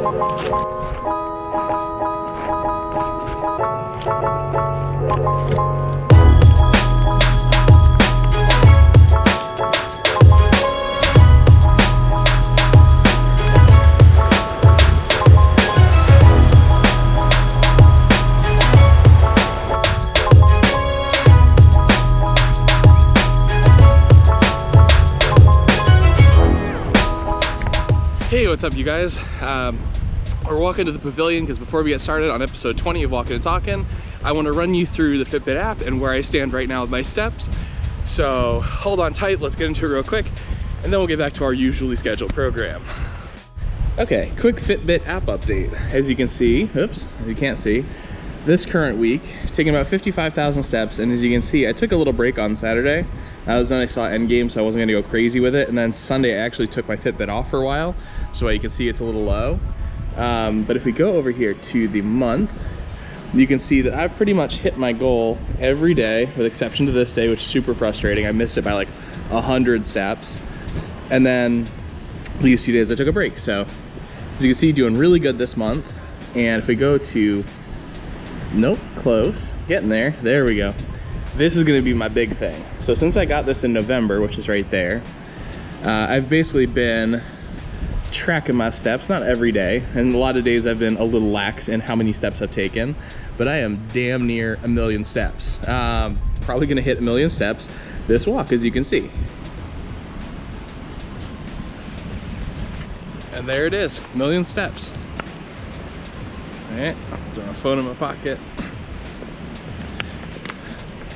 Hey, what's up you guys? We're walking to the pavilion because before we get started on episode 20 of Walking and Talking, I want to run you through the Fitbit app and where I stand right now with my steps. So hold on tight, let's get into it real quick, and then we'll get back to our usually scheduled program. Okay, quick Fitbit app update. As you can see, oops, you can't see, this current week, taking about 55,000 steps, and as you can see, I took a little break on Saturday. That was when I saw Endgame, so I wasn't gonna go crazy with it, and then Sunday I actually took my Fitbit off for a while, so you can see it's a little low. But if we go over here to the month, you can see that I've pretty much hit my goal every day, with exception to this day, which is super frustrating. I missed it by like 100 steps. And then these 2 days I took a break. So as you can see, doing really good this month. And if we go to, nope, close, getting there, there we go. This is gonna be my big thing. So since I got this in November, which is right there, I've basically been tracking my steps, not every day, and a lot of days I've been a little lax in how many steps I've taken, but I am damn near 1,000,000 steps. Probably gonna hit 1,000,000 steps this walk, as you can see. And there it is, 1,000,000 steps. All right, throw my phone in my pocket.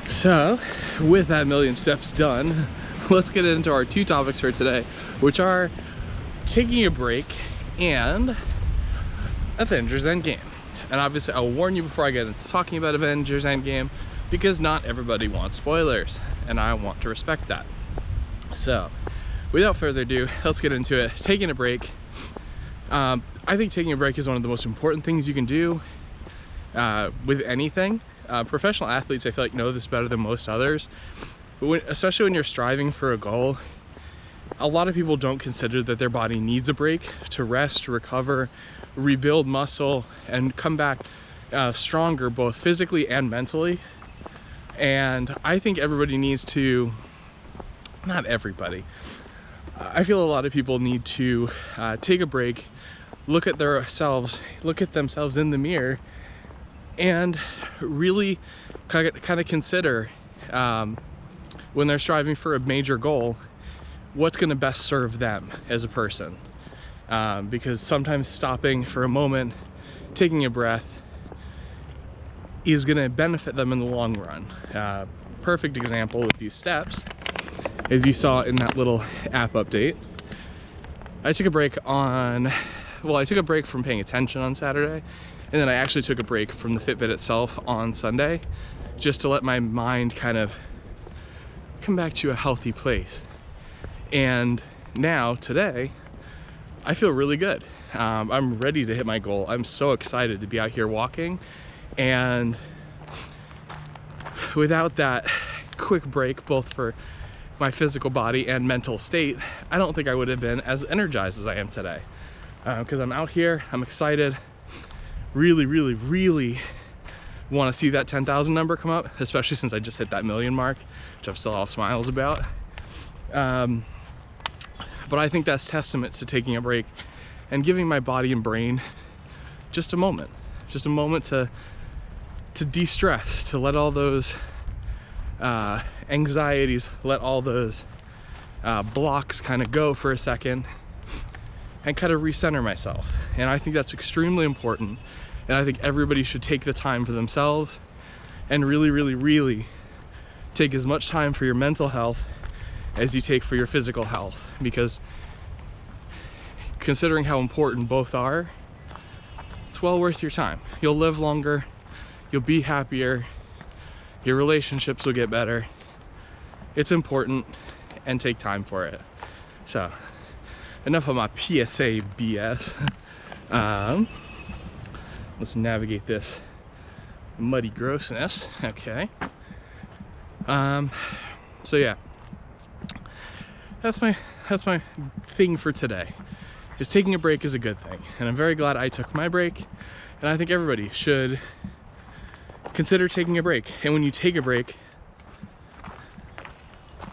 So, with that 1,000,000 steps done, let's get into our two topics for today, which are taking a break and Avengers Endgame. And obviously, I'll warn you before I get into talking about Avengers Endgame, because not everybody wants spoilers, and I want to respect that. So, without further ado, let's get into it. Taking a break. I think taking a break is one of the most important things you can do with anything. Professional athletes, I feel like, know this better than most others, but especially when you're striving for a goal, a lot of people don't consider that their body needs a break to rest, to recover, rebuild muscle, and come back stronger, both physically and mentally. And I think everybody needs to, not everybody, I feel a lot of people need to take a break, look at themselves in the mirror, and really kind of consider when they're striving for a major goal, what's going to best serve them as a person. Because sometimes stopping for a moment, taking a breath, is going to benefit them in the long run. Perfect example with these steps, as you saw in that little app update. I took a break from paying attention on Saturday, and then I actually took a break from the Fitbit itself on Sunday, just to let my mind kind of come back to a healthy place. And now, today, I feel really good. I'm ready to hit my goal. I'm so excited to be out here walking, and without that quick break, both for my physical body and mental state, I don't think I would have been as energized as I am today. Because I'm out here, I'm excited, really want to see that 10,000 number come up, especially since I just hit that 1,000,000 mark, which I'm still all smiles about. But I think that's testament to taking a break and giving my body and brain just a moment to de-stress, to let all those anxieties, let all those blocks kind of go for a second, and kind of recenter myself. And I think that's extremely important, and I think everybody should take the time for themselves and really take as much time for your mental health as you take for your physical health, because considering how important both are, it's well worth your time. You'll live longer, you'll be happier, your relationships will get better. It's important, and take time for it. So, enough of my PSA BS. Let's navigate this muddy grossness. Okay. So yeah, that's my thing for today. is taking a break is a good thing. And I'm very glad I took my break. And I think everybody should consider taking a break. And when you take a break,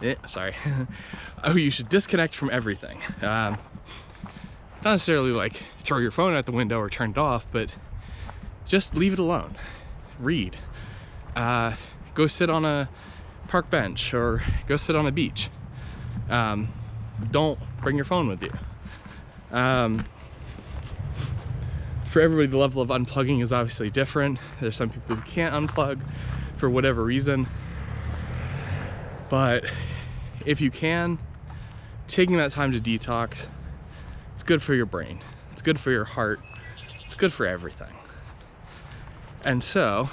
oh, you should disconnect from everything. Not necessarily like throw your phone out the window or turn it off, but just leave it alone. Read. Go sit on a park bench or go sit on a beach. Don't bring your phone with you. For everybody, the level of unplugging is obviously different. There's some people who can't unplug for whatever reason. But if you can, taking that time to detox, it's good for your brain. It's good for your heart. It's good for everything. And so,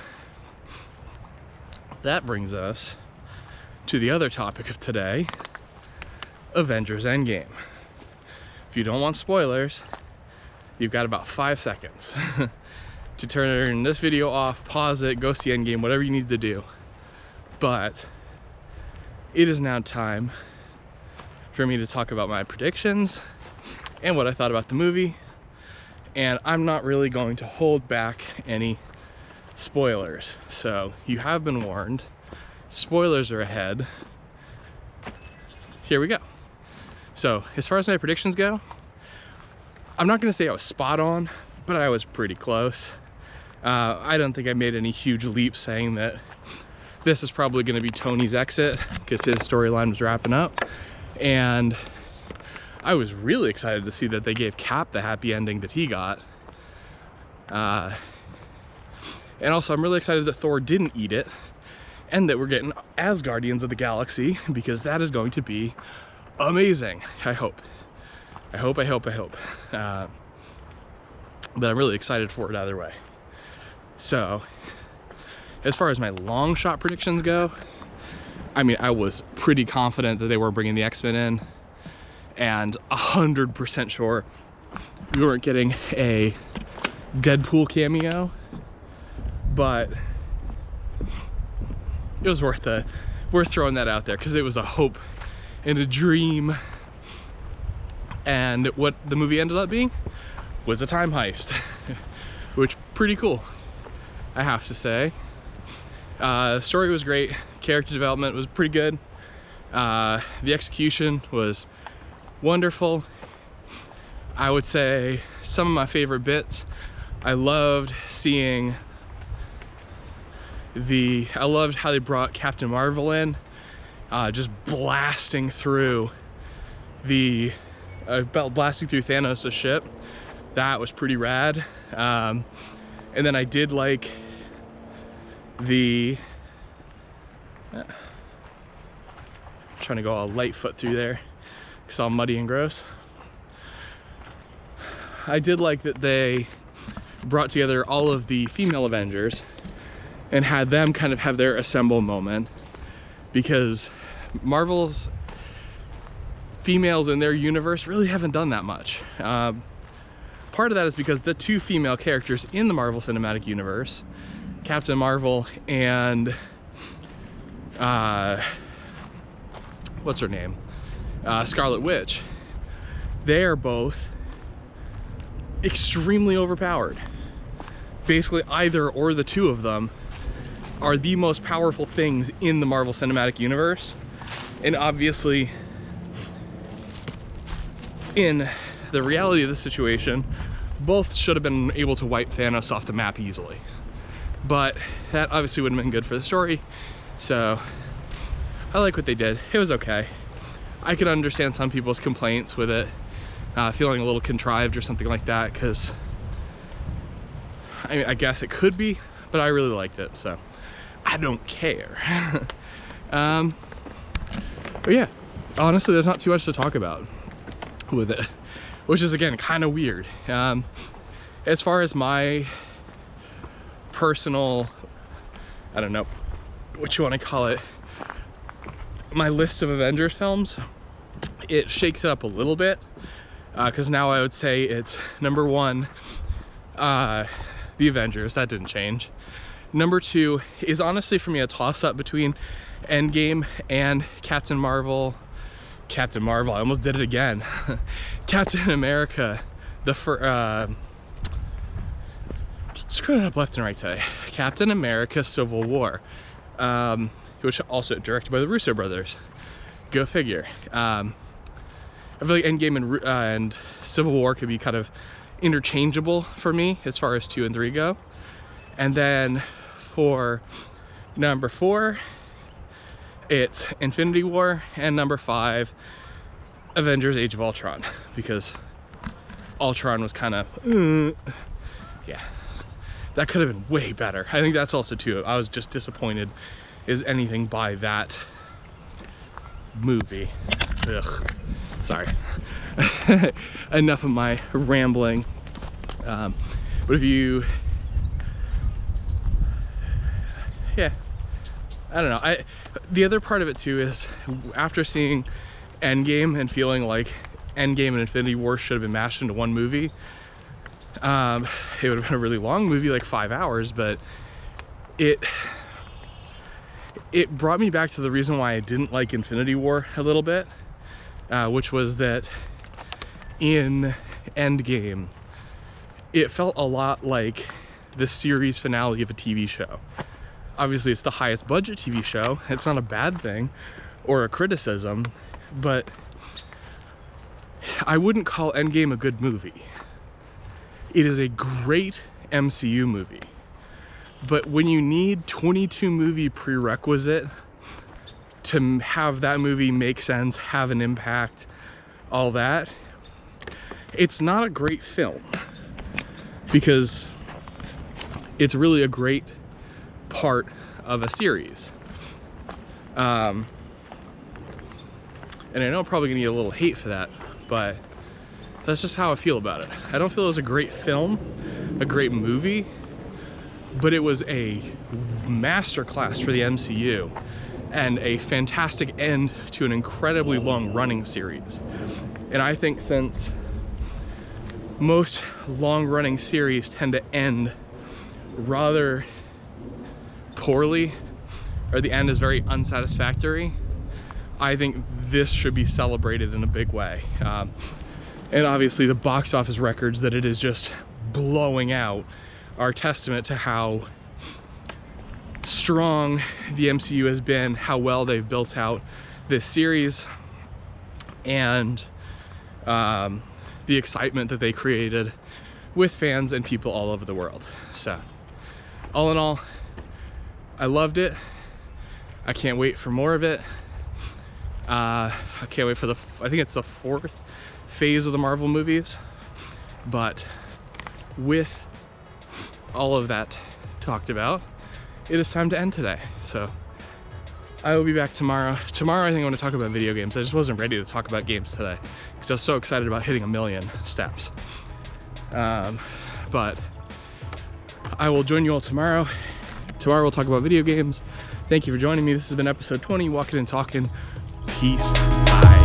that brings us to the other topic of today, Avengers Endgame. If you don't want spoilers, you've got about 5 seconds to turn this video off, pause it, go see Endgame, whatever you need to do. But it is now time for me to talk about my predictions and what I thought about the movie. And I'm not really going to hold back any spoilers. So you have been warned. Spoilers are ahead. Here we go. So as far as my predictions go, I'm not going to say I was spot on, but I was pretty close. I don't think I made any huge leap saying that this is probably going to be Tony's exit because his storyline was wrapping up. And I was really excited to see that they gave Cap the happy ending that he got. And also I'm really excited that Thor didn't eat it and that we're getting as Guardians of the Galaxy, because that is going to be amazing. I hope. But I'm really excited for it either way. So as far as my long shot predictions go, I mean, I was pretty confident that they weren't bringing the X-Men in, and 100% sure we weren't getting a Deadpool cameo, but it was worth throwing that out there because it was a hope and a dream. And what the movie ended up being was a time heist, which pretty cool, I have to say. Story was great, character development was pretty good, the execution was wonderful. I would say some of my favorite bits, I loved how they brought Captain Marvel in, just blasting through Thanos' ship. That was pretty rad. And then I did like trying to go all light foot through there because it's all muddy and gross. I did like that they brought together all of the female Avengers and had them kind of have their assemble moment, because Marvel's females in their universe really haven't done that much. Part of that is because the two female characters in the Marvel Cinematic Universe, Captain Marvel and what's her name? Scarlet Witch, they are both extremely overpowered. Basically either or the two of them are the most powerful things in the Marvel Cinematic Universe. And obviously, in the reality of the situation, both should have been able to wipe Thanos off the map easily. But that obviously wouldn't have been good for the story. So I like what they did. It was okay. I could understand some people's complaints with it, feeling a little contrived or something like that, because I mean, I guess it could be, but I really liked it, so I don't care. But yeah, honestly, there's not too much to talk about with it, which is, again, kind of weird. As far as my personal, I don't know what you want to call it, my list of Avengers films, it shakes it up a little bit, because now I would say it's number 1, The Avengers. That didn't change. Number 2 is honestly for me a toss-up between Endgame and Captain Marvel Captain Marvel. I almost did it again. Captain America, screwing up left and right today. Captain America Civil War, which also directed by the Russo brothers. Go figure. I feel like Endgame and Civil War could be kind of interchangeable for me as far as 2 and 3 go. And then for number 4, it's Infinity War, and number 5, Avengers Age of Ultron, because Ultron was kind of, yeah, that could have been way better. I think that's also too, I was just disappointed is anything by that movie. Ugh, sorry. Enough of my rambling. But if you, yeah, I don't know. The other part of it too is after seeing Endgame and feeling like Endgame and Infinity War should have been mashed into one movie. It would have been a really long movie, like 5 hours, but it brought me back to the reason why I didn't like Infinity War a little bit, which was that in Endgame, it felt a lot like the series finale of a TV show. Obviously, it's the highest budget TV show. It's not a bad thing or a criticism, but I wouldn't call Endgame a good movie. It is a great MCU movie, but when you need 22 movie prerequisite to have that movie make sense, have an impact, all that, it's not a great film, because it's really a great part of a series. And I know I'm probably gonna get a little hate for that, but that's just how I feel about it. I don't feel it was a great film, a great movie, but it was a masterclass for the MCU and a fantastic end to an incredibly long running series. And I think since most long running series tend to end rather poorly, or the end is very unsatisfactory, I think this should be celebrated in a big way. And obviously the box office records that it is just blowing out are testament to how strong the MCU has been, how well they've built out this series, and the excitement that they created with fans and people all over the world. So all in all, I loved it. I can't wait for more of it. I can't wait for I think it's the 4th phase of the Marvel movies. But with all of that talked about, it is time to end today. So I will be back tomorrow. Tomorrow I think I want to talk about video games. I just wasn't ready to talk about games today because I was so excited about hitting 1,000,000 steps. But I will join you all tomorrow. Tomorrow we'll talk about video games. Thank you for joining me. This has been episode 20, Walking and Talking. Peace. Bye.